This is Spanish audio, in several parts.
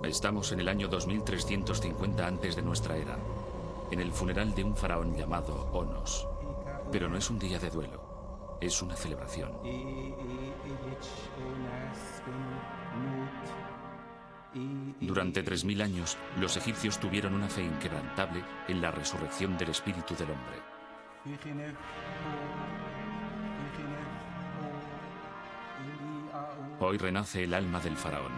Estamos en el año 2350 antes de nuestra era, en el funeral de un faraón llamado Onos. Pero no es un día de duelo, es una celebración. Durante 3000 años, los egipcios tuvieron una fe inquebrantable en la resurrección del espíritu del hombre. Hoy renace el alma del faraón.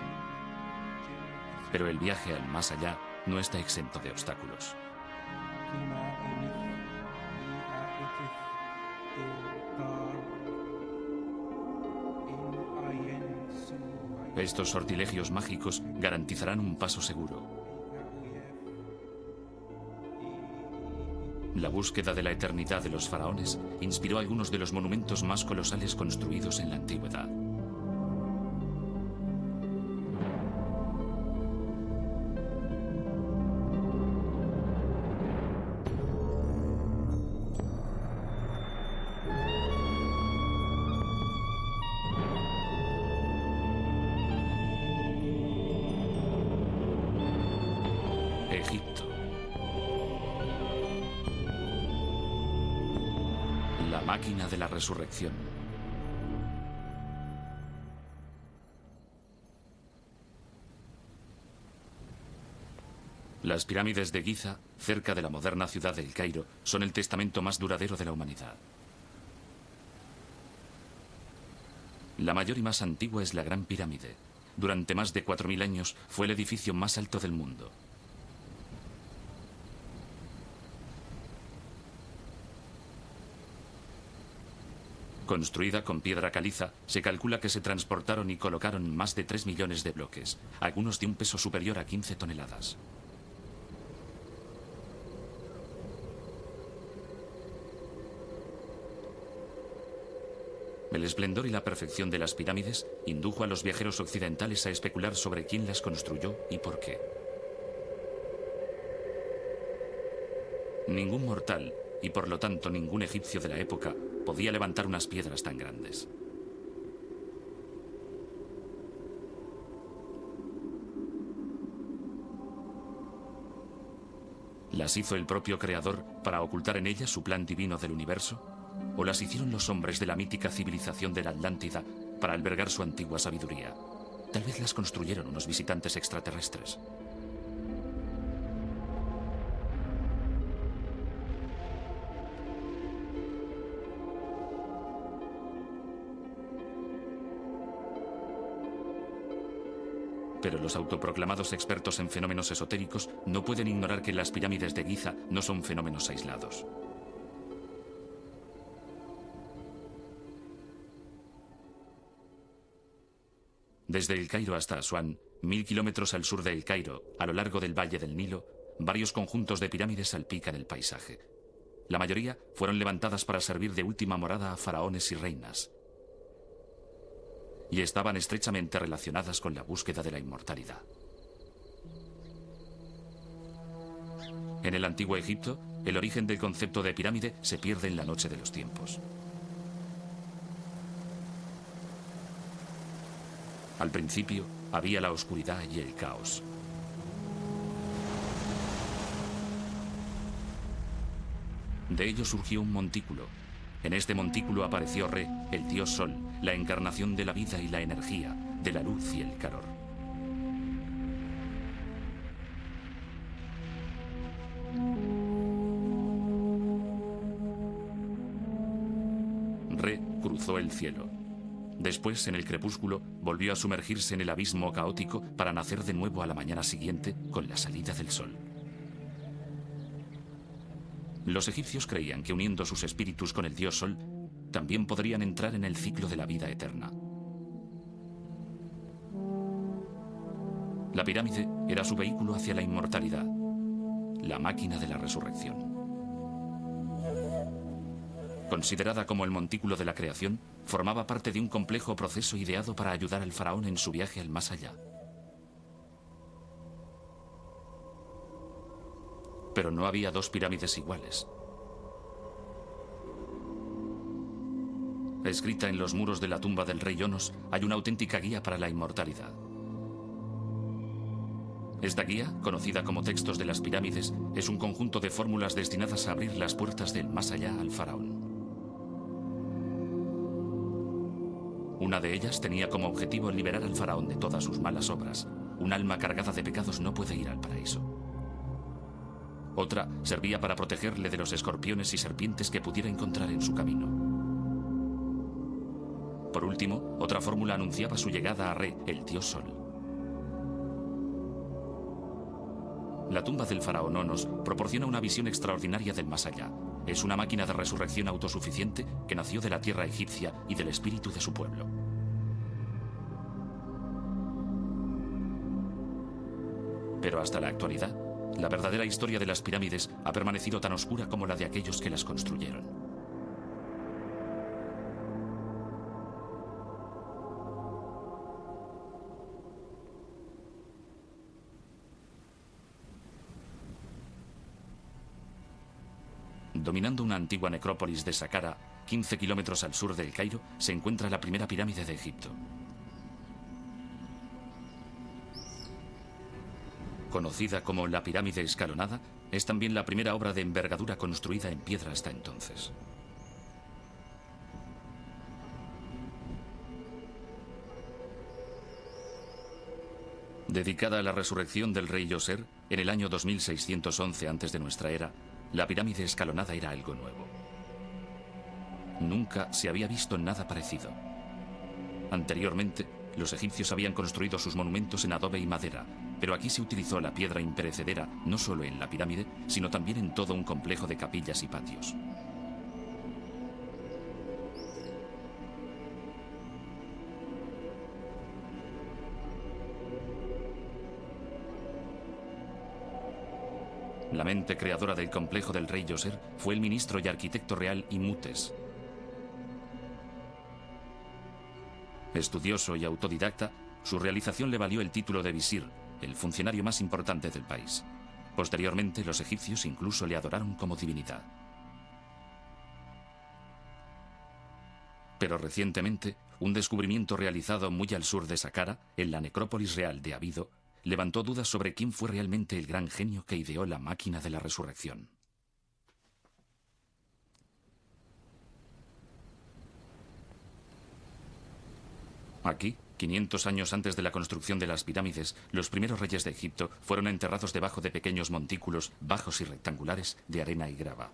Pero el viaje al más allá no está exento de obstáculos. Estos sortilegios mágicos garantizarán un paso seguro. La búsqueda de la eternidad de los faraones inspiró algunos de los monumentos más colosales construidos en la antigüedad. Egipto. La máquina de la resurrección. Las pirámides de Giza, cerca de la moderna ciudad del Cairo, son el testamento más duradero de la humanidad. La mayor y más antigua es la Gran Pirámide. Durante más de 4000 años fue el edificio más alto del mundo. Construida con piedra caliza, se calcula que se transportaron y colocaron más de 3 millones de bloques, algunos de un peso superior a 15 toneladas. El esplendor y la perfección de las pirámides indujo a los viajeros occidentales a especular sobre quién las construyó y por qué. Ningún mortal, y por lo tanto ningún egipcio de la época, podía levantar unas piedras tan grandes. ¿Las hizo el propio creador para ocultar en ellas su plan divino del universo? ¿O las hicieron los hombres de la mítica civilización de la Atlántida para albergar su antigua sabiduría? Tal vez las construyeron unos visitantes extraterrestres. Pero los autoproclamados expertos en fenómenos esotéricos no pueden ignorar que las pirámides de Giza no son fenómenos aislados. Desde el Cairo hasta Asuán, 1000 kilómetros al sur del Cairo, a lo largo del valle del Nilo, varios conjuntos de pirámides salpican el paisaje. La mayoría fueron levantadas para servir de última morada a faraones y reinas. Y estaban estrechamente relacionadas con la búsqueda de la inmortalidad. En el antiguo Egipto, el origen del concepto de pirámide se pierde en la noche de los tiempos. Al principio, había la oscuridad y el caos. De ello surgió un montículo. En este montículo apareció Re, el dios Sol, la encarnación de la vida y la energía, de la luz y el calor. Re cruzó el cielo. Después, en el crepúsculo, volvió a sumergirse en el abismo caótico para nacer de nuevo a la mañana siguiente con la salida del sol. Los egipcios creían que uniendo sus espíritus con el dios Sol, también podrían entrar en el ciclo de la vida eterna. La pirámide era su vehículo hacia la inmortalidad, la máquina de la resurrección. Considerada como el montículo de la creación, formaba parte de un complejo proceso ideado para ayudar al faraón en su viaje al más allá. Pero no había dos pirámides iguales. Escrita en los muros de la tumba del rey Onos, hay una auténtica guía para la inmortalidad. Esta guía, conocida como Textos de las Pirámides, es un conjunto de fórmulas destinadas a abrir las puertas del más allá al faraón. Una de ellas tenía como objetivo liberar al faraón de todas sus malas obras. Un alma cargada de pecados no puede ir al paraíso. Otra servía para protegerle de los escorpiones y serpientes que pudiera encontrar en su camino. Por último, otra fórmula anunciaba su llegada a Re, el dios Sol. La tumba del faraón Onos proporciona una visión extraordinaria del más allá. Es una máquina de resurrección autosuficiente que nació de la tierra egipcia y del espíritu de su pueblo. Pero hasta la actualidad, la verdadera historia de las pirámides ha permanecido tan oscura como la de aquellos que las construyeron. Dominando una antigua necrópolis de Saqqara, 15 kilómetros al sur del Cairo, se encuentra la primera pirámide de Egipto. Conocida como la pirámide escalonada, es también la primera obra de envergadura construida en piedra hasta entonces. Dedicada a la resurrección del rey Yoser, en el año 2611 antes de nuestra era, la pirámide escalonada era algo nuevo. Nunca se había visto nada parecido. Anteriormente, los egipcios habían construido sus monumentos en adobe y madera, pero aquí se utilizó la piedra imperecedera no solo en la pirámide, sino también en todo un complejo de capillas y patios. La mente creadora del complejo del rey Yoser fue el ministro y arquitecto real Imhotep. Estudioso y autodidacta, su realización le valió el título de visir, el funcionario más importante del país. Posteriormente, los egipcios incluso le adoraron como divinidad. Pero recientemente, un descubrimiento realizado muy al sur de Saqqara, en la necrópolis real de Abido, levantó dudas sobre quién fue realmente el gran genio que ideó la máquina de la resurrección. Aquí, 500 años antes de la construcción de las pirámides, los primeros reyes de Egipto fueron enterrados debajo de pequeños montículos bajos y rectangulares de arena y grava.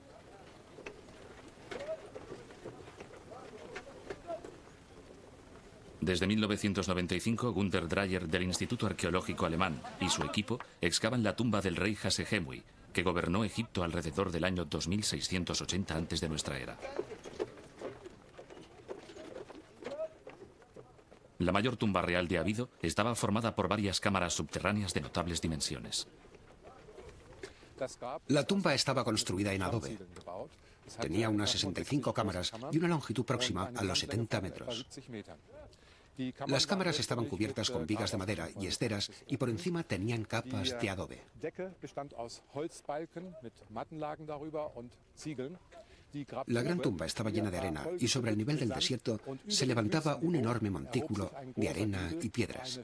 Desde 1995, Günter Dreyer del Instituto Arqueológico Alemán y su equipo excavan la tumba del rey Hasehemui, que gobernó Egipto alrededor del año 2680 antes de nuestra era. La mayor tumba real de Abido estaba formada por varias cámaras subterráneas de notables dimensiones. La tumba estaba construida en adobe. Tenía unas 65 cámaras y una longitud próxima a los 70 metros. Las cámaras estaban cubiertas con vigas de madera y esteras y por encima tenían capas de adobe. La gran tumba estaba llena de arena y sobre el nivel del desierto se levantaba un enorme montículo de arena y piedras.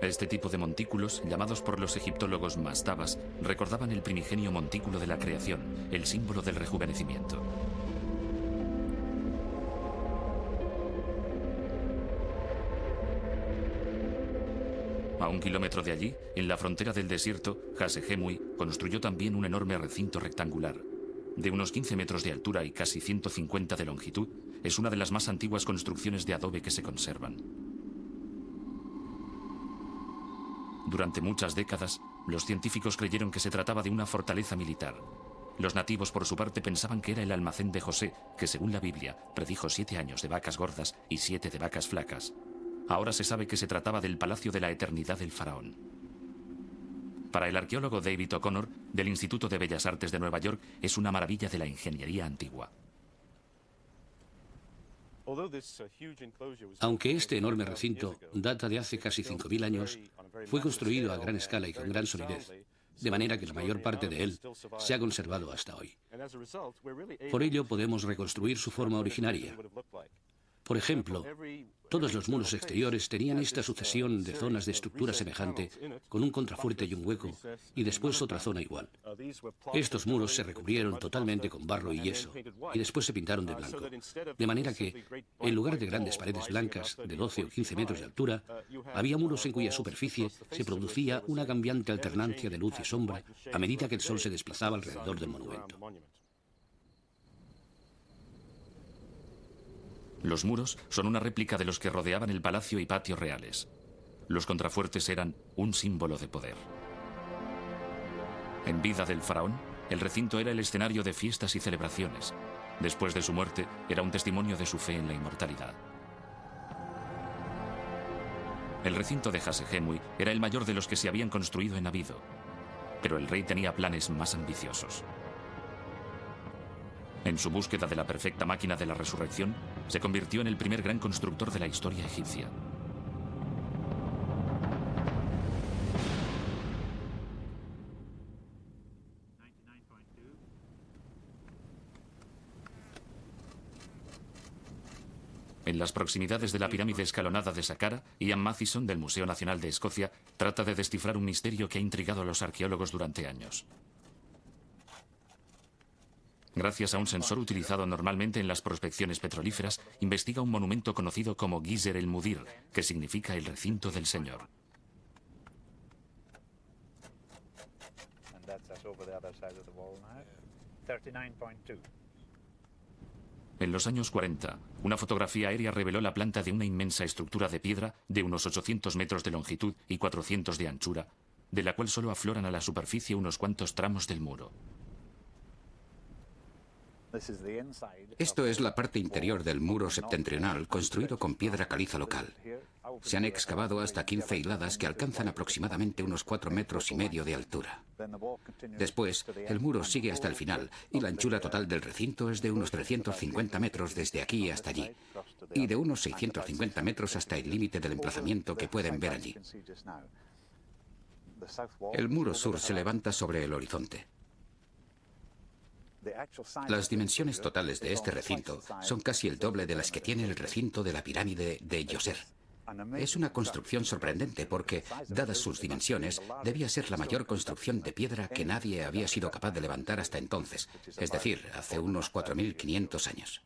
Este tipo de montículos, llamados por los egiptólogos mastabas, recordaban el primigenio montículo de la creación, el símbolo del rejuvenecimiento. A 1 kilómetro de allí, en la frontera del desierto, Hasehemui construyó también un enorme recinto rectangular. De unos 15 metros de altura y casi 150 de longitud, es una de las más antiguas construcciones de adobe que se conservan. Durante muchas décadas, los científicos creyeron que se trataba de una fortaleza militar. Los nativos, por su parte, pensaban que era el almacén de José, que según la Biblia, predijo 7 años de vacas gordas y 7 de vacas flacas. Ahora se sabe que se trataba del Palacio de la Eternidad del Faraón. Para el arqueólogo David O'Connor, del Instituto de Bellas Artes de Nueva York, es una maravilla de la ingeniería antigua. Aunque este enorme recinto data de hace casi 5.000 años, fue construido a gran escala y con gran solidez. de manera que la mayor parte de él se ha conservado hasta hoy. Por ello podemos reconstruir su forma originaria. Por ejemplo, todos los muros exteriores tenían esta sucesión de zonas de estructura semejante, con un contrafuerte y un hueco, y después otra zona igual. Estos muros se recubrieron totalmente con barro y yeso, y después se pintaron de blanco. De manera que, en lugar de grandes paredes blancas de 12 o 15 metros de altura, había muros en cuya superficie se producía una cambiante alternancia de luz y sombra a medida que el sol se desplazaba alrededor del monumento. Los muros son una réplica de los que rodeaban el palacio y patio reales. Los contrafuertes eran un símbolo de poder. En vida del faraón, el recinto era el escenario de fiestas y celebraciones. Después de su muerte, era un testimonio de su fe en la inmortalidad. El recinto de Hasehemui era el mayor de los que se habían construido en Abido, pero el rey tenía planes más ambiciosos. En su búsqueda de la perfecta máquina de la resurrección, se convirtió en el primer gran constructor de la historia egipcia. En las proximidades de la pirámide escalonada de Saqqara, Ian Mathieson, del Museo Nacional de Escocia, trata de descifrar un misterio que ha intrigado a los arqueólogos durante años. Gracias a un sensor utilizado normalmente en las prospecciones petrolíferas, investiga un monumento conocido como Gizeh el-Mudir, que significa el recinto del Señor. En los años 40, una fotografía aérea reveló la planta de una inmensa estructura de piedra de unos 800 metros de longitud y 400 de anchura, de la cual solo afloran a la superficie unos cuantos tramos del muro. Esto es la parte interior del muro septentrional, construido con piedra caliza local. Se han excavado hasta 15 hiladas que alcanzan aproximadamente unos 4,5 metros de altura. Después, el muro sigue hasta el final y la anchura total del recinto es de unos 350 metros desde aquí hasta allí y de unos 650 metros hasta el límite del emplazamiento que pueden ver allí. El muro sur se levanta sobre el horizonte. Las dimensiones totales de este recinto son casi el doble de las que tiene el recinto de la pirámide de Djoser. Es una construcción sorprendente porque, dadas sus dimensiones, debía ser la mayor construcción de piedra que nadie había sido capaz de levantar hasta entonces, es decir, hace unos 4.500 años.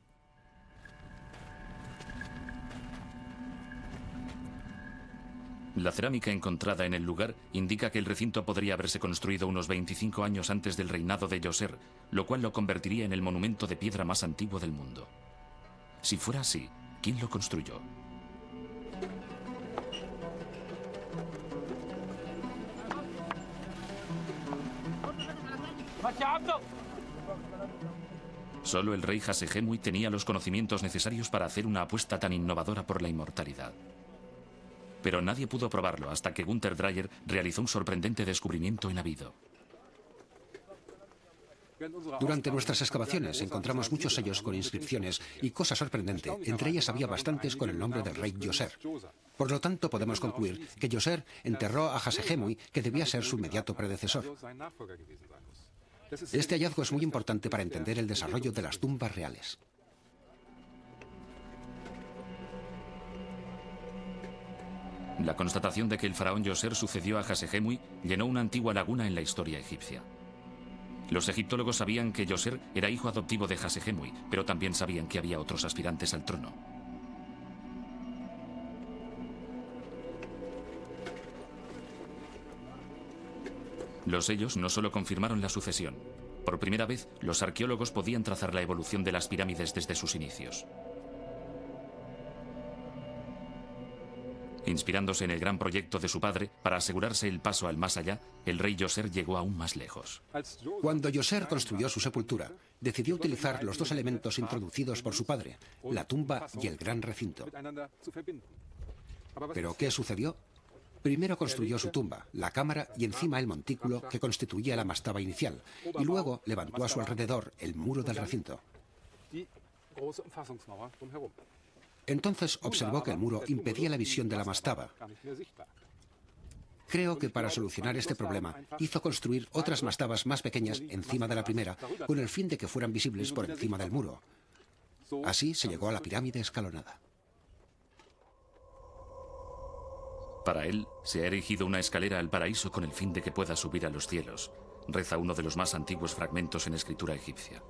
La cerámica encontrada en el lugar indica que el recinto podría haberse construido unos 25 años antes del reinado de Djoser, lo cual lo convertiría en el monumento de piedra más antiguo del mundo. Si fuera así, ¿quién lo construyó? Solo el rey Hasehemui tenía los conocimientos necesarios para hacer una apuesta tan innovadora por la inmortalidad. Pero nadie pudo probarlo hasta que Gunther Dreyer realizó un sorprendente descubrimiento en Abido. Durante nuestras excavaciones encontramos muchos sellos con inscripciones y, cosa sorprendente, entre ellas había bastantes con el nombre del rey Djoser. Por lo tanto, podemos concluir que Djoser enterró a Hasehemui, que debía ser su inmediato predecesor. Este hallazgo es muy importante para entender el desarrollo de las tumbas reales. La constatación de que el faraón Djoser sucedió a Hasehemui llenó una antigua laguna en la historia egipcia. Los egiptólogos sabían que Djoser era hijo adoptivo de Hasehemui, pero también sabían que había otros aspirantes al trono. Los sellos no solo confirmaron la sucesión. Por primera vez, los arqueólogos podían trazar la evolución de las pirámides desde sus inicios. Inspirándose en el gran proyecto de su padre para asegurarse el paso al más allá, el rey Djoser llegó aún más lejos. Cuando Djoser construyó su sepultura, decidió utilizar los dos elementos introducidos por su padre, la tumba y el gran recinto. ¿Pero qué sucedió? Primero construyó su tumba, la cámara y encima el montículo que constituía la mastaba inicial, y luego levantó a su alrededor el muro del recinto. Entonces observó que el muro impedía la visión de la mastaba. Creo que para solucionar este problema hizo construir otras mastabas más pequeñas encima de la primera, con el fin de que fueran visibles por encima del muro. Así se llegó a la pirámide escalonada. Para él, se ha erigido una escalera al paraíso con el fin de que pueda subir a los cielos, reza uno de los más antiguos fragmentos en escritura egipcia.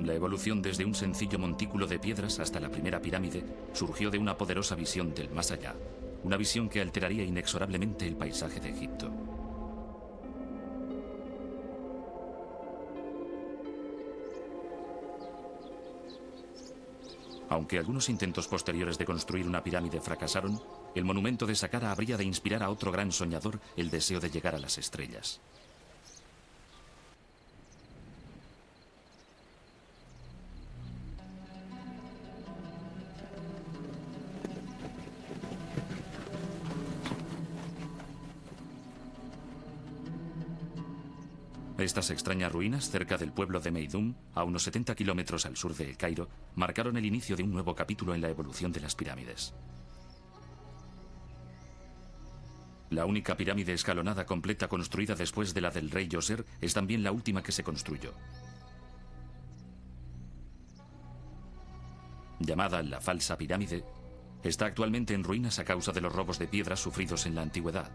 La evolución desde un sencillo montículo de piedras hasta la primera pirámide surgió de una poderosa visión del más allá, una visión que alteraría inexorablemente el paisaje de Egipto. Aunque algunos intentos posteriores de construir una pirámide fracasaron, el monumento de Saqqara habría de inspirar a otro gran soñador el deseo de llegar a las estrellas. Estas extrañas ruinas, cerca del pueblo de Meidum, a unos 70 kilómetros al sur de El Cairo, marcaron el inicio de un nuevo capítulo en la evolución de las pirámides. La única pirámide escalonada completa construida después de la del rey Djoser es también la última que se construyó. Llamada la falsa pirámide, está actualmente en ruinas a causa de los robos de piedras sufridos en la antigüedad.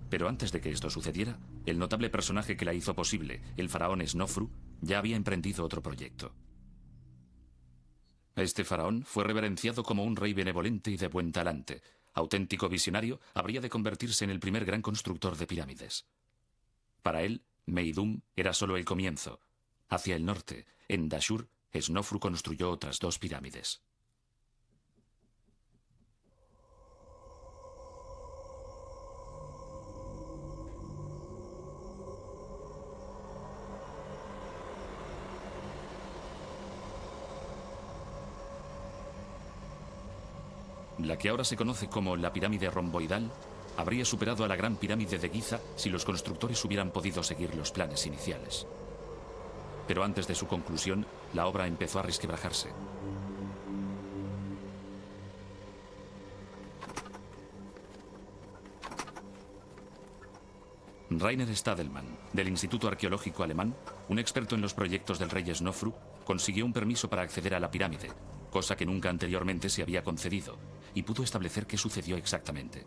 Pero antes de que esto sucediera, el notable personaje que la hizo posible, el faraón Snofru, ya había emprendido otro proyecto. Este faraón fue reverenciado como un rey benevolente y de buen talante. Auténtico visionario, habría de convertirse en el primer gran constructor de pirámides. Para él, Meidum era solo el comienzo. Hacia el norte, en Dashur, Snofru construyó otras 2 pirámides. La que ahora se conoce como la pirámide romboidal habría superado a la gran pirámide de Giza si los constructores hubieran podido seguir los planes iniciales. Pero antes de su conclusión, la obra empezó a resquebrajarse. Rainer Stadelmann, del Instituto Arqueológico Alemán, un experto en los proyectos del rey Snofru, consiguió un permiso para acceder a la pirámide, cosa que nunca anteriormente se había concedido, y pudo establecer qué sucedió exactamente.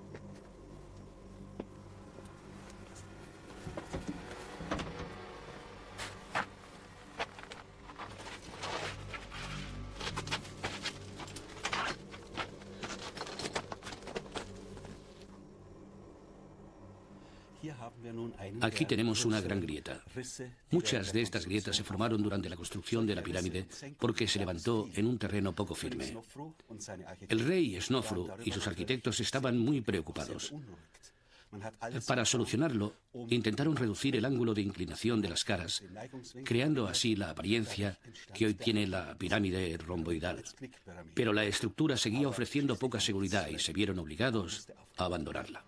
Aquí tenemos una gran grieta. Muchas de estas grietas se formaron durante la construcción de la pirámide porque se levantó en un terreno poco firme. El rey Snofru y sus arquitectos estaban muy preocupados. Para solucionarlo, intentaron reducir el ángulo de inclinación de las caras, creando así la apariencia que hoy tiene la pirámide romboidal. Pero la estructura seguía ofreciendo poca seguridad y se vieron obligados a abandonarla.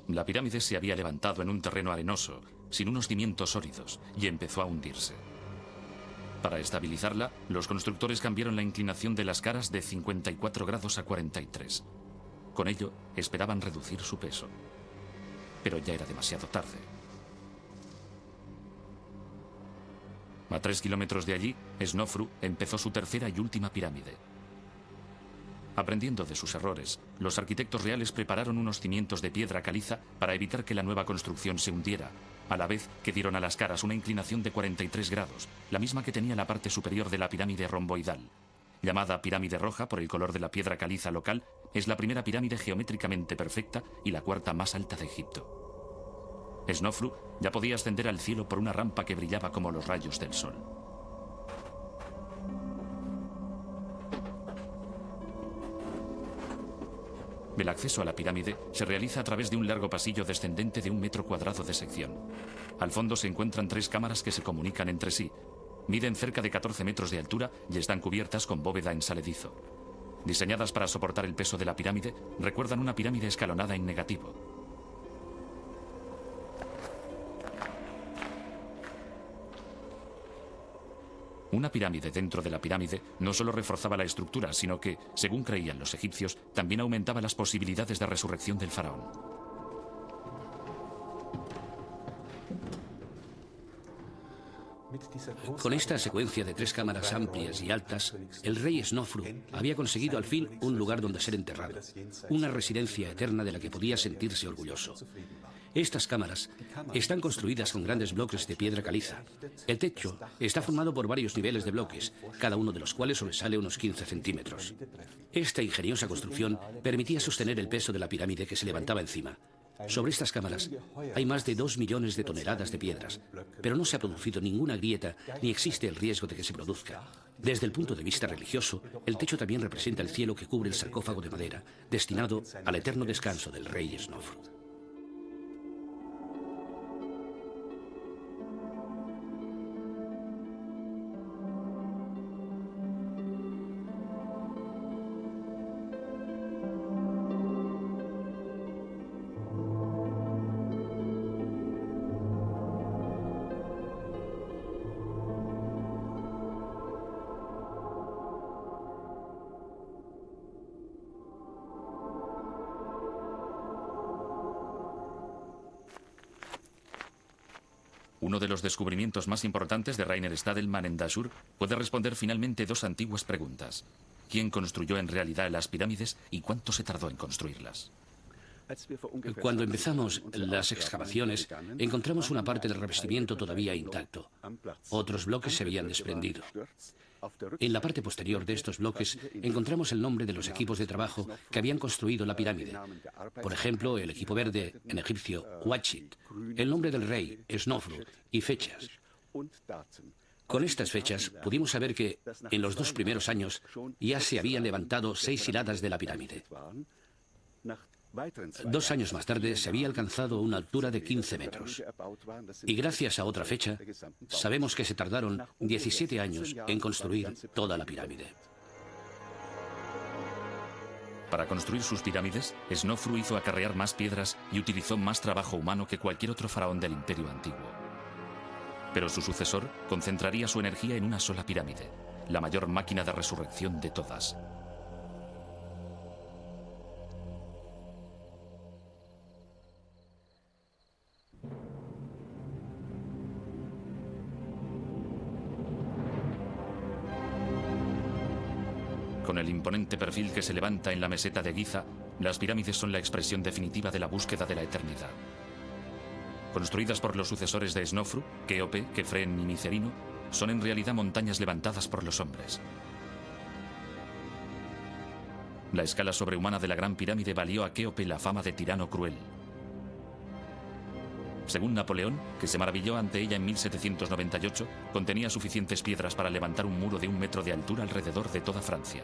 La pirámide se había levantado en un terreno arenoso, sin unos cimientos sólidos, y empezó a hundirse. Para estabilizarla, los constructores cambiaron la inclinación de las caras de 54 grados a 43. Con ello, esperaban reducir su peso. Pero ya era demasiado tarde. A 3 kilómetros de allí, Snofru empezó su tercera y última pirámide. Aprendiendo de sus errores, los arquitectos reales prepararon unos cimientos de piedra caliza para evitar que la nueva construcción se hundiera, a la vez que dieron a las caras una inclinación de 43 grados, la misma que tenía la parte superior de la pirámide romboidal. Llamada pirámide roja por el color de la piedra caliza local, es la primera pirámide geométricamente perfecta y la cuarta más alta de Egipto. Snofru ya podía ascender al cielo por una rampa que brillaba como los rayos del sol. El acceso a la pirámide se realiza a través de un largo pasillo descendente de 1 metro cuadrado de sección. Al fondo se encuentran 3 cámaras que se comunican entre sí. Miden cerca de 14 metros de altura y están cubiertas con bóveda en saledizo. Diseñadas para soportar el peso de la pirámide, recuerdan una pirámide escalonada en negativo. Una pirámide dentro de la pirámide no solo reforzaba la estructura, sino que, según creían los egipcios, también aumentaba las posibilidades de resurrección del faraón. Con esta secuencia de 3 cámaras amplias y altas, el rey Snofru había conseguido al fin un lugar donde ser enterrado, una residencia eterna de la que podía sentirse orgulloso. Estas cámaras están construidas con grandes bloques de piedra caliza. El techo está formado por varios niveles de bloques, cada uno de los cuales sobresale unos 15 centímetros. Esta ingeniosa construcción permitía sostener el peso de la pirámide que se levantaba encima. Sobre estas cámaras hay más de 2 millones de toneladas de piedras, pero no se ha producido ninguna grieta ni existe el riesgo de que se produzca. Desde el punto de vista religioso, el techo también representa el cielo que cubre el sarcófago de madera, destinado al eterno descanso del rey Snofru. Uno de los descubrimientos más importantes de Rainer Stadelmann en Dashur puede responder finalmente 2 antiguas preguntas. ¿Quién construyó en realidad las pirámides y cuánto se tardó en construirlas? Cuando empezamos las excavaciones, encontramos una parte del revestimiento todavía intacto. Otros bloques se habían desprendido. En la parte posterior de estos bloques encontramos el nombre de los equipos de trabajo que habían construido la pirámide. Por ejemplo, el equipo verde, en egipcio, Huachit, el nombre del rey, Snofru, y fechas. Con estas fechas pudimos saber que en los 2 primeros años ya se habían levantado 6 hiladas de la pirámide. 2 años más tarde se había alcanzado una altura de 15 metros. Y gracias a otra fecha, sabemos que se tardaron 17 años en construir toda la pirámide. Para construir sus pirámides, Snofru hizo acarrear más piedras y utilizó más trabajo humano que cualquier otro faraón del Imperio Antiguo. Pero su sucesor concentraría su energía en una sola pirámide, la mayor máquina de resurrección de todas. Con el imponente perfil que se levanta en la meseta de Giza, las pirámides son la expresión definitiva de la búsqueda de la eternidad. Construidas por los sucesores de Snofru, Kéope, Kefren y Micerino, son en realidad montañas levantadas por los hombres. La escala sobrehumana de la Gran Pirámide valió a Kéope la fama de tirano cruel. Según Napoleón, que se maravilló ante ella en 1798, contenía suficientes piedras para levantar un muro de 1 metro de altura alrededor de toda Francia.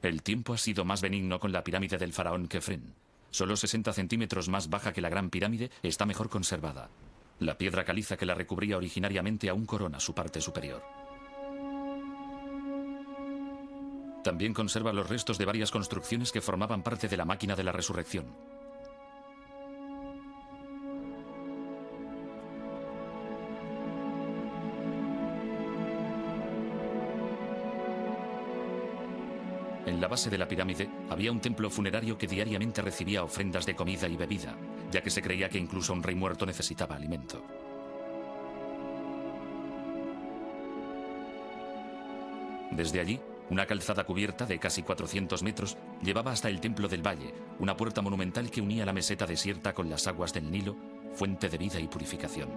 El tiempo ha sido más benigno con la pirámide del faraón Kefren. Solo 60 centímetros más baja que la Gran Pirámide, está mejor conservada. La piedra caliza que la recubría originariamente aún corona su parte superior. También conserva los restos de varias construcciones que formaban parte de la máquina de la resurrección. En la base de la pirámide había un templo funerario que diariamente recibía ofrendas de comida y bebida, ya que se creía que incluso un rey muerto necesitaba alimento. Desde allí, una calzada cubierta de casi 400 metros llevaba hasta el Templo del Valle, una puerta monumental que unía la meseta desierta con las aguas del Nilo, fuente de vida y purificación.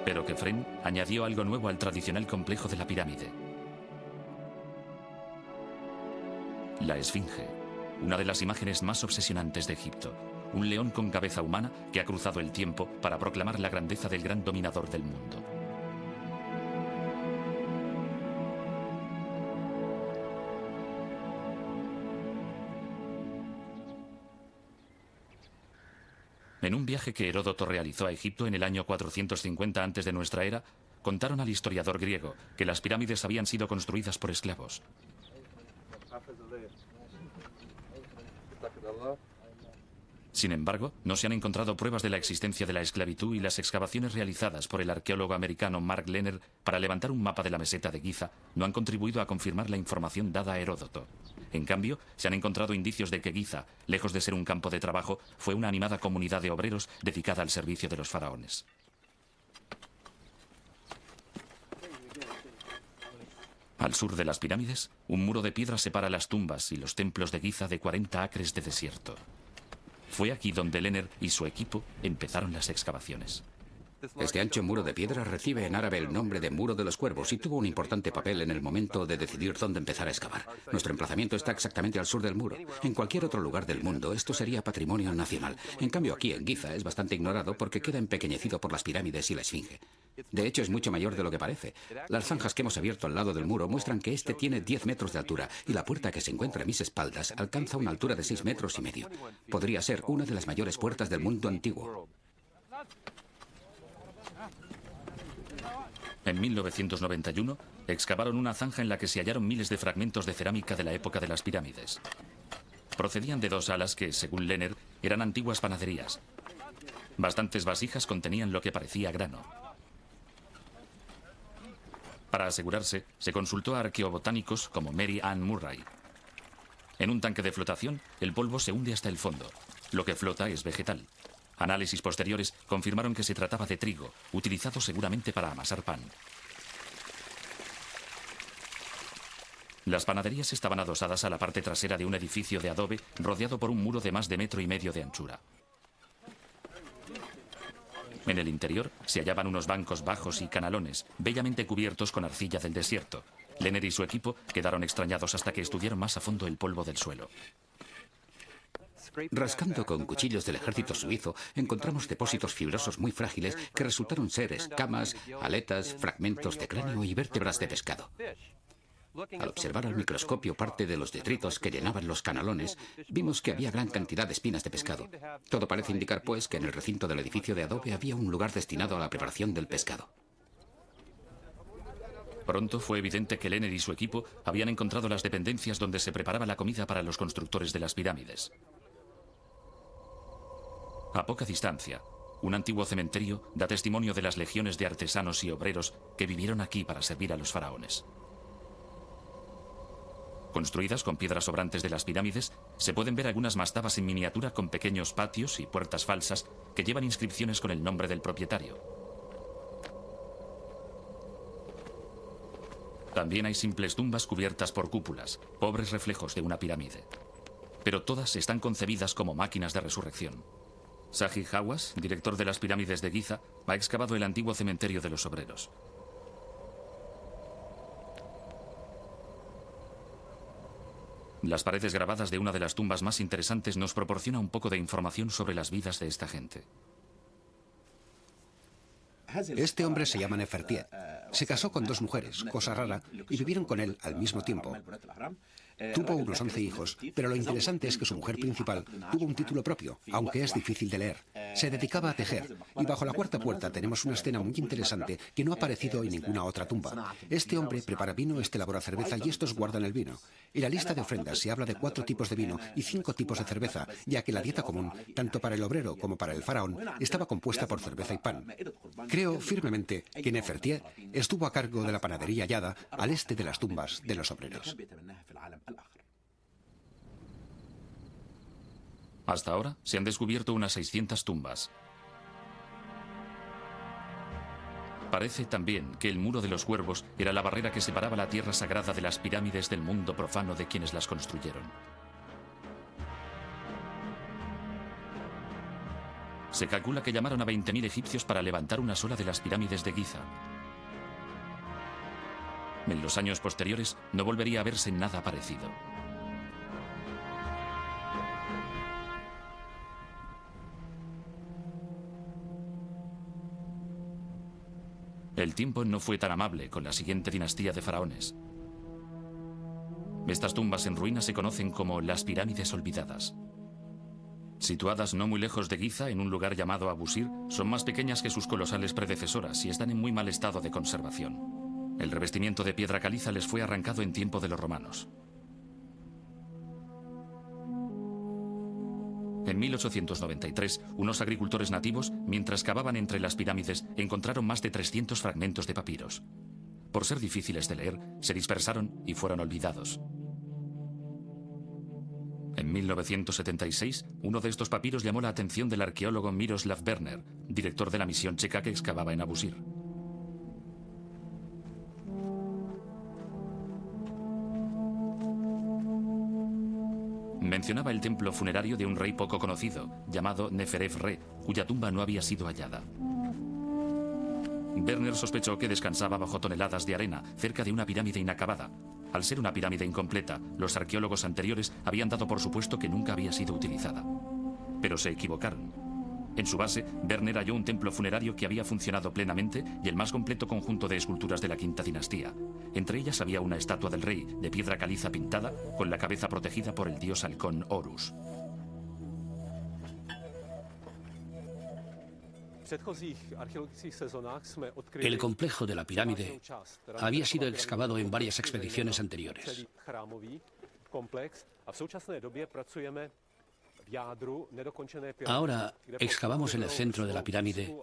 Pero Kefren añadió algo nuevo al tradicional complejo de la pirámide. La Esfinge, una de las imágenes más obsesionantes de Egipto. Un león con cabeza humana que ha cruzado el tiempo para proclamar la grandeza del gran dominador del mundo. En un viaje que Heródoto realizó a Egipto en el año 450 antes de nuestra era, contaron al historiador griego que las pirámides habían sido construidas por esclavos. Sin embargo, no se han encontrado pruebas de la existencia de la esclavitud y las excavaciones realizadas por el arqueólogo americano Mark Lehner para levantar un mapa de la meseta de Giza no han contribuido a confirmar la información dada a Heródoto. En cambio, se han encontrado indicios de que Giza, lejos de ser un campo de trabajo, fue una animada comunidad de obreros dedicada al servicio de los faraones. Al sur de las pirámides, un muro de piedra separa las tumbas y los templos de Giza de 40 acres de desierto. Fue aquí donde Lehner y su equipo empezaron las excavaciones. Este ancho muro de piedra recibe en árabe el nombre de Muro de los Cuervos y tuvo un importante papel en el momento de decidir dónde empezar a excavar. Nuestro emplazamiento está exactamente al sur del muro. En cualquier otro lugar del mundo esto sería patrimonio nacional. En cambio aquí en Giza es bastante ignorado porque queda empequeñecido por las pirámides y la esfinge. De hecho es mucho mayor de lo que parece. Las zanjas que hemos abierto al lado del muro muestran que este tiene 10 metros de altura y la puerta que se encuentra a mis espaldas alcanza una altura de 6 metros y medio. Podría ser una de las mayores puertas del mundo antiguo. En 1991, excavaron una zanja en la que se hallaron miles de fragmentos de cerámica de la época de las pirámides. Procedían de 2 salas que, según Lehner, eran antiguas panaderías. Bastantes vasijas contenían lo que parecía grano. Para asegurarse, se consultó a arqueobotánicos como Mary Ann Murray. En un tanque de flotación, el polvo se hunde hasta el fondo. Lo que flota es vegetal. Análisis posteriores confirmaron que se trataba de trigo, utilizado seguramente para amasar pan. Las panaderías estaban adosadas a la parte trasera de un edificio de adobe rodeado por un muro de más de 1,5 metros de anchura. En el interior se hallaban unos bancos bajos y canalones, bellamente cubiertos con arcilla del desierto. Lehner y su equipo quedaron extrañados hasta que estudiaron más a fondo el polvo del suelo. Rascando con cuchillos del ejército suizo, encontramos depósitos fibrosos muy frágiles que resultaron ser escamas, aletas, fragmentos de cráneo y vértebras de pescado. Al observar al microscopio parte de los detritos que llenaban los canalones, vimos que había gran cantidad de espinas de pescado. Todo parece indicar, pues, que en el recinto del edificio de adobe había un lugar destinado a la preparación del pescado. Pronto fue evidente que Lehner y su equipo habían encontrado las dependencias donde se preparaba la comida para los constructores de las pirámides. A poca distancia, un antiguo cementerio da testimonio de las legiones de artesanos y obreros que vivieron aquí para servir a los faraones. Construidas con piedras sobrantes de las pirámides, se pueden ver algunas mastabas en miniatura con pequeños patios y puertas falsas que llevan inscripciones con el nombre del propietario. También hay simples tumbas cubiertas por cúpulas, pobres reflejos de una pirámide. Pero todas están concebidas como máquinas de resurrección. Zahi Hawass, director de las pirámides de Giza, ha excavado el antiguo cementerio de los obreros. Las paredes grabadas de una de las tumbas más interesantes nos proporciona un poco de información sobre las vidas de esta gente. Este hombre se llama Nefertiet. Se casó con 2 mujeres, cosa rara, y vivieron con él al mismo tiempo. Tuvo unos 11 hijos, pero lo interesante es que su mujer principal tuvo un título propio, aunque es difícil de leer. Se dedicaba a tejer, y bajo la 4ª puerta tenemos una escena muy interesante que no ha aparecido en ninguna otra tumba. Este hombre prepara vino, este elabora cerveza y estos guardan el vino. En la lista de ofrendas se habla de 4 tipos de vino y 5 tipos de cerveza, ya que la dieta común, tanto para el obrero como para el faraón, estaba compuesta por cerveza y pan. Creo firmemente que Nefertiet estuvo a cargo de la panadería hallada al este de las tumbas de los obreros. Hasta ahora se han descubierto unas 600 tumbas. Parece también que el Muro de los Cuervos era la barrera que separaba la tierra sagrada de las pirámides del mundo profano de quienes las construyeron. Se calcula que llamaron a 20.000 egipcios para levantar una sola de las pirámides de Giza. En los años posteriores no volvería a verse nada parecido. El tiempo no fue tan amable con la siguiente dinastía de faraones. Estas tumbas en ruinas se conocen como las pirámides olvidadas. Situadas no muy lejos de Giza, en un lugar llamado Abusir, son más pequeñas que sus colosales predecesoras y están en muy mal estado de conservación. El revestimiento de piedra caliza les fue arrancado en tiempo de los romanos. En 1893, unos agricultores nativos, mientras cavaban entre las pirámides, encontraron más de 300 fragmentos de papiros. Por ser difíciles de leer, se dispersaron y fueron olvidados. En 1976, uno de estos papiros llamó la atención del arqueólogo Miroslav Werner, director de la misión checa que excavaba en Abusir. Mencionaba el templo funerario de un rey poco conocido, llamado Neferef-Re, cuya tumba no había sido hallada. Werner sospechó que descansaba bajo toneladas de arena, cerca de una pirámide inacabada. Al ser una pirámide incompleta, los arqueólogos anteriores habían dado por supuesto que nunca había sido utilizada. Pero se equivocaron. En su base, Werner halló un templo funerario que había funcionado plenamente y el más completo conjunto de esculturas de la quinta dinastía. Entre ellas había una estatua del rey, de piedra caliza pintada, con la cabeza protegida por el dios halcón Horus. El complejo de la pirámide había sido excavado en varias expediciones anteriores. Ahora excavamos en el centro de la pirámide,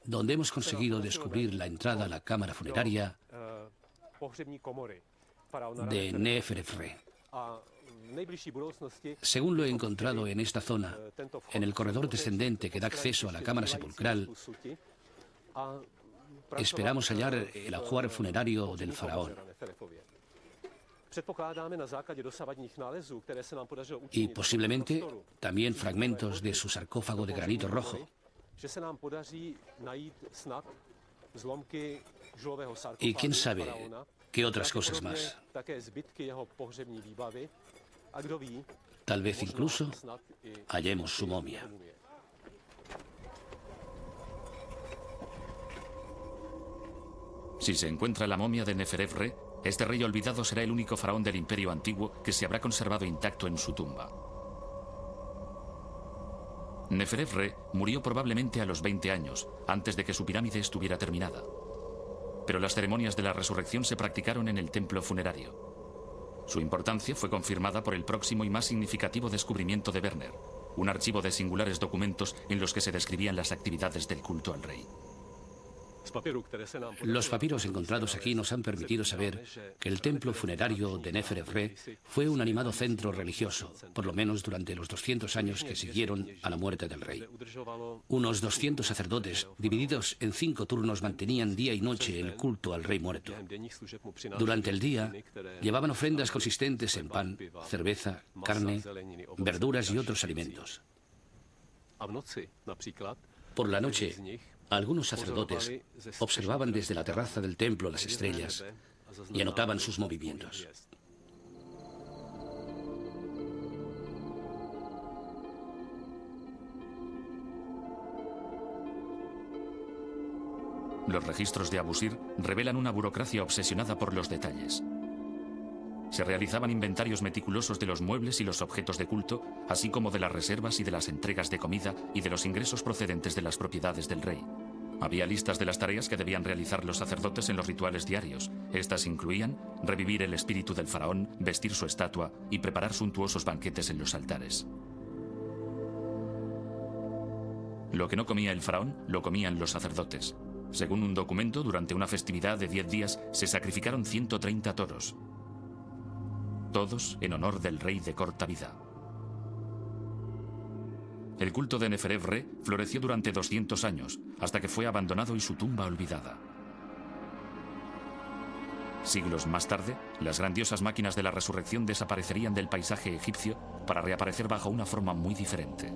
donde hemos conseguido descubrir la entrada a la cámara funeraria de Neferef-Re. Según lo encontrado en esta zona, en el corredor descendente que da acceso a la cámara sepulcral, esperamos hallar el ajuar funerario del faraón. Y posiblemente también fragmentos de su sarcófago de granito rojo. Y quién sabe qué otras cosas más. Tal vez incluso hallemos su momia. Si se encuentra la momia de Neferef-Re, este rey olvidado será el único faraón del Imperio Antiguo que se habrá conservado intacto en su tumba. Neferef-Re murió probablemente a los 20 años, antes de que su pirámide estuviera terminada. Pero las ceremonias de la resurrección se practicaron en el templo funerario. Su importancia fue confirmada por el próximo y más significativo descubrimiento de Werner, un archivo de singulares documentos en los que se describían las actividades del culto al rey. Los papiros encontrados aquí nos han permitido saber que el templo funerario de Neferef-Re fue un animado centro religioso, por lo menos durante los 200 años que siguieron a la muerte del rey. Unos 200 sacerdotes, divididos en 5 turnos, mantenían día y noche el culto al rey muerto. Durante el día, llevaban ofrendas consistentes en pan, cerveza, carne, verduras y otros alimentos. Por la noche, algunos sacerdotes observaban desde la terraza del templo las estrellas y anotaban sus movimientos. Los registros de Abusir revelan una burocracia obsesionada por los detalles. Se realizaban inventarios meticulosos de los muebles y los objetos de culto, así como de las reservas y de las entregas de comida y de los ingresos procedentes de las propiedades del rey. Había listas de las tareas que debían realizar los sacerdotes en los rituales diarios. Estas incluían revivir el espíritu del faraón, vestir su estatua y preparar suntuosos banquetes en los altares. Lo que no comía el faraón, lo comían los sacerdotes. Según un documento, durante una festividad de 10 días se sacrificaron 130 toros. Todos en honor del rey de corta vida. El culto de Neferef-Re floreció durante 200 años, hasta que fue abandonado y su tumba olvidada. Siglos más tarde, las grandiosas máquinas de la resurrección desaparecerían del paisaje egipcio para reaparecer bajo una forma muy diferente.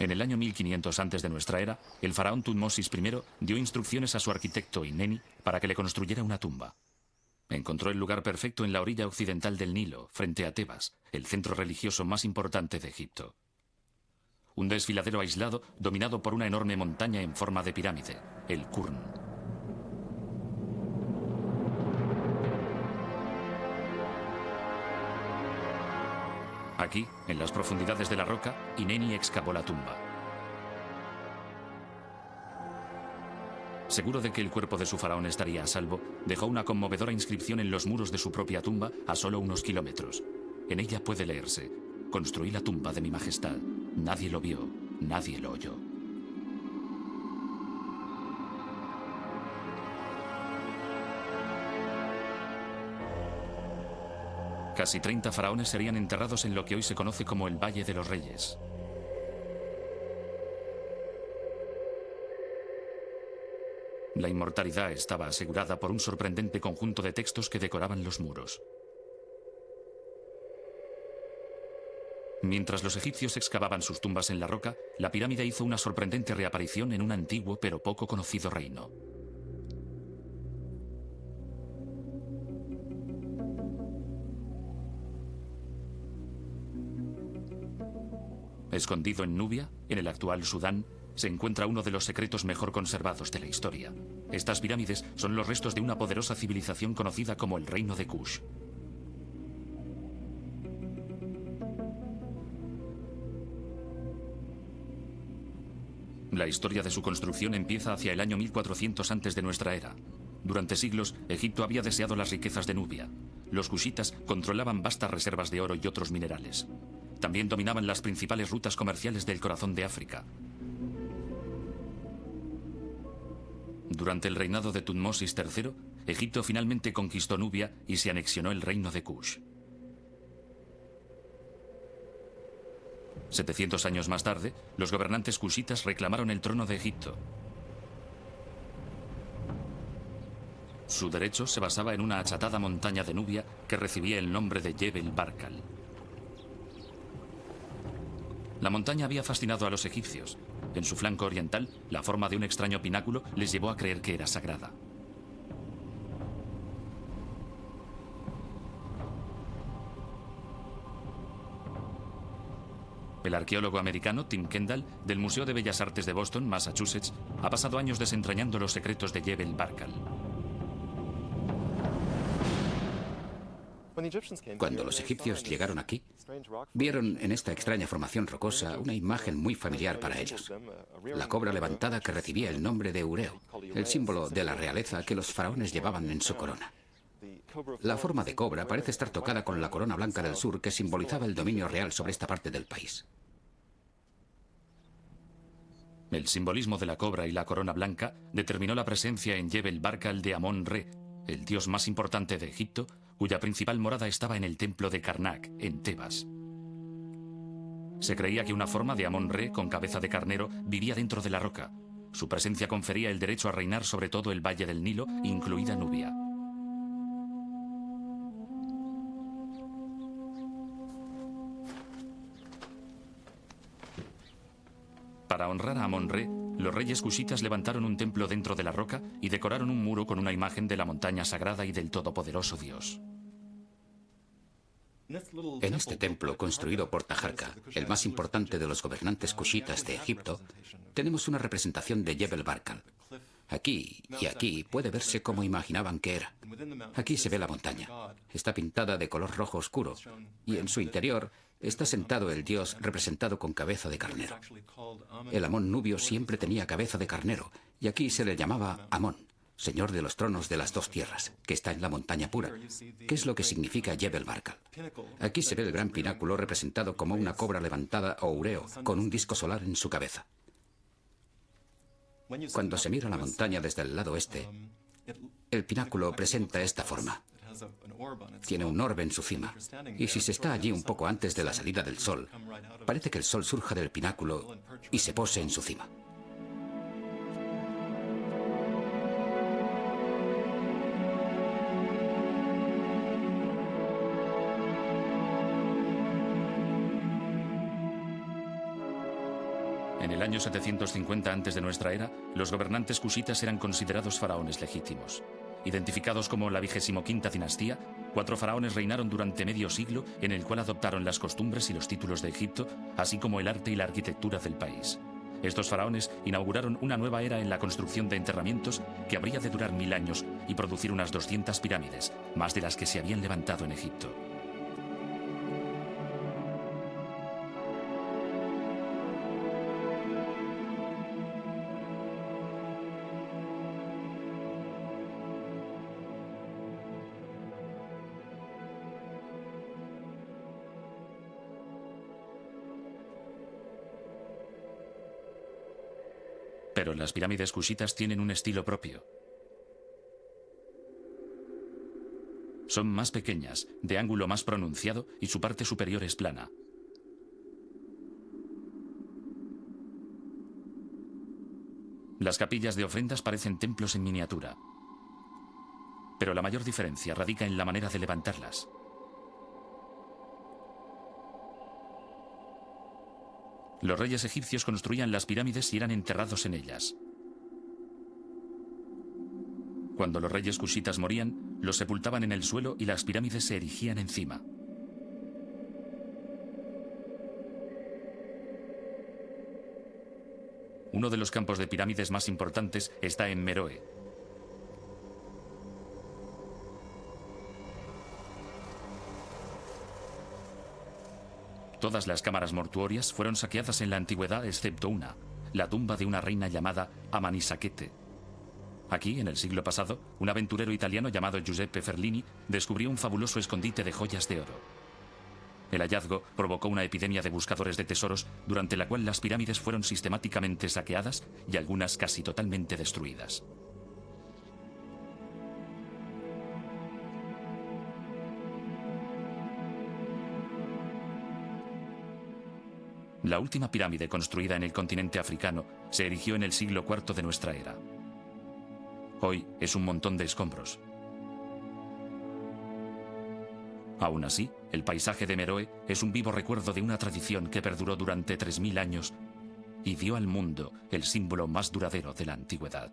En el año 1500 antes de nuestra era, el faraón Tutmosis I dio instrucciones a su arquitecto Ineni para que le construyera una tumba. Encontró el lugar perfecto en la orilla occidental del Nilo, frente a Tebas, el centro religioso más importante de Egipto. Un desfiladero aislado dominado por una enorme montaña en forma de pirámide, el Qurn. Aquí, en las profundidades de la roca, Ineni excavó la tumba. Seguro de que el cuerpo de su faraón estaría a salvo, dejó una conmovedora inscripción en los muros de su propia tumba a solo unos kilómetros. En ella puede leerse: construí la tumba de mi majestad. Nadie lo vio, nadie lo oyó. Casi 30 faraones serían enterrados en lo que hoy se conoce como el Valle de los Reyes. La inmortalidad estaba asegurada por un sorprendente conjunto de textos que decoraban los muros. Mientras los egipcios excavaban sus tumbas en la roca, la pirámide hizo una sorprendente reaparición en un antiguo pero poco conocido reino. Escondido en Nubia, en el actual Sudán, se encuentra uno de los secretos mejor conservados de la historia. Estas pirámides son los restos de una poderosa civilización conocida como el Reino de Kush. La historia de su construcción empieza hacia el año 1400 antes de nuestra era. Durante siglos, Egipto había deseado las riquezas de Nubia. Los cushitas controlaban vastas reservas de oro y otros minerales. También dominaban las principales rutas comerciales del corazón de África. Durante el reinado de Tutmosis III, Egipto finalmente conquistó Nubia y se anexionó el reino de Kush. 700 años más tarde, los gobernantes kushitas reclamaron el trono de Egipto. Su derecho se basaba en una achatada montaña de Nubia que recibía el nombre de Jebel Barkal. La montaña había fascinado a los egipcios. En su flanco oriental, la forma de un extraño pináculo les llevó a creer que era sagrada. El arqueólogo americano Tim Kendall, del Museo de Bellas Artes de Boston, Massachusetts, ha pasado años desentrañando los secretos de Jebel Barkal. Cuando los egipcios llegaron aquí, vieron en esta extraña formación rocosa una imagen muy familiar para ellos. La cobra levantada que recibía el nombre de Ureo, el símbolo de la realeza que los faraones llevaban en su corona. La forma de cobra parece estar tocada con la corona blanca del sur que simbolizaba el dominio real sobre esta parte del país. El simbolismo de la cobra y la corona blanca determinó la presencia en Jebel Barkal de Amón-Re, el dios más importante de Egipto, cuya principal morada estaba en el templo de Karnak, en Tebas. Se creía que una forma de Amón-Re con cabeza de carnero vivía dentro de la roca. Su presencia confería el derecho a reinar sobre todo el valle del Nilo, incluida Nubia. Para honrar a Amón-Re, los reyes cushitas levantaron un templo dentro de la roca y decoraron un muro con una imagen de la montaña sagrada y del todopoderoso Dios. En este templo, construido por Taharka, el más importante de los gobernantes cushitas de Egipto, tenemos una representación de Jebel Barkal. Aquí y aquí puede verse como imaginaban que era. Aquí se ve la montaña. Está pintada de color rojo oscuro y en su interior está sentado el dios representado con cabeza de carnero. El Amón nubio siempre tenía cabeza de carnero y aquí se le llamaba Amón, señor de los tronos de las dos tierras, que está en la montaña pura, que es lo que significa Jebel Barkal. Aquí se ve el gran pináculo representado como una cobra levantada o ureo, con un disco solar en su cabeza. Cuando se mira la montaña desde el lado este, el pináculo presenta esta forma. Tiene un orbe en su cima, y si se está allí un poco antes de la salida del sol, parece que el sol surja del pináculo y se pose en su cima. En el año 750 antes de nuestra era, los gobernantes cushitas eran considerados faraones legítimos. Identificados como la 25ª dinastía, 4 faraones reinaron durante medio siglo en el cual adoptaron las costumbres y los títulos de Egipto, así como el arte y la arquitectura del país. Estos faraones inauguraron una nueva era en la construcción de enterramientos que habría de durar 1000 años y producir unas 200 pirámides, más de las que se habían levantado en Egipto. Pero las pirámides cushitas tienen un estilo propio. Son más pequeñas, de ángulo más pronunciado y su parte superior es plana. Las capillas de ofrendas parecen templos en miniatura. Pero la mayor diferencia radica en la manera de levantarlas. Los reyes egipcios construían las pirámides y eran enterrados en ellas. Cuando los reyes cushitas morían, los sepultaban en el suelo y las pirámides se erigían encima. Uno de los campos de pirámides más importantes está en Meroe. Todas las cámaras mortuorias fueron saqueadas en la antigüedad excepto una, la tumba de una reina llamada Amanisaquete. Aquí, en el siglo pasado, un aventurero italiano llamado Giuseppe Ferlini descubrió un fabuloso escondite de joyas de oro. El hallazgo provocó una epidemia de buscadores de tesoros, durante la cual las pirámides fueron sistemáticamente saqueadas y algunas casi totalmente destruidas. La última pirámide construida en el continente africano se erigió en el siglo IV de nuestra era. Hoy es un montón de escombros. Aún así, el paisaje de Meroe es un vivo recuerdo de una tradición que perduró durante 3000 años y dio al mundo el símbolo más duradero de la antigüedad.